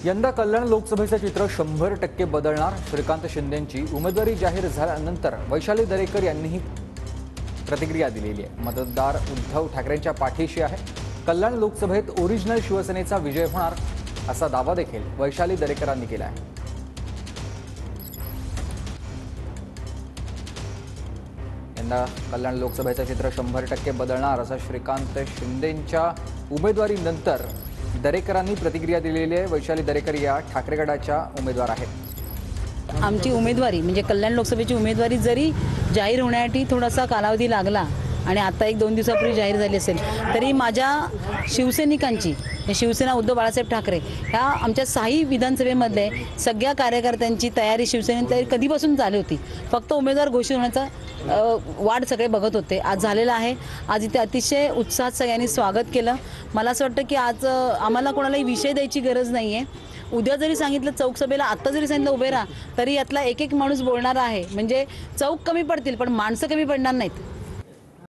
यंदा कल्याण लोकसभेचं चित्र 100% बदलणार। श्रीकांत शिंदेंची उमेदवारी जाहीर झाल्यानंतर वैशाली दरेकर यांनीही प्रतिक्रिया दिलेली आहे। मतदार उद्धव ठाकरेंच्या पाठीशी आहे। कल्याण लोकसभेत ओरिजिनल शिवसेनेचा विजय होणार असा दावा देखील वैशाली दरेकरांनी केला आहे। यंदा कल्याण लोकसभेचं चित्र 100% बदलणार असं श्रीकांत शिंदेंच्या उमेदवारीनंतर दरेकरांनी प्रतिक्रिया दिलेली आहे। वैशाली दरेकर या ठाकरे गटाच्या उमेदवार आहेत। आमची उमेदवारी म्हणजे कल्याण लोकसभेची उमेदवारी जरी जाहीर होण्यासाठी थोडासा कालावधी लागला आणि आता 1-2 दिवसापूर्वी जाहीर झाली असेल तरी माझ्या शिवसैनिकांची शिवसेना उद्धव बाळासाहेब ठाकरे ह्या आमच्या 6 विधानसभेमध्ये सगळ्या कार्यकर्त्यांची तयारी शिवसेनेची तयारी कधीपासून झाली होती। फक्त उमेदवार घोषित होण्याचा वाट सगळे बघत होते। आज झालेला आहे। आज इथे अतिशय उत्साहात सगळ्यांनी स्वागत केलं। मला असं वाटतं की आज आम्हाला कोणालाही विषय द्यायची गरज नाही आहे। उद्या जरी सांगितलं चौक सभेला, आत्ता जरी सांगितलं उभे राहा, तरी यातला एक माणूस बोलणारा आहे। म्हणजे चौक कमी पडतील पण माणसं कमी पडणार नाहीत।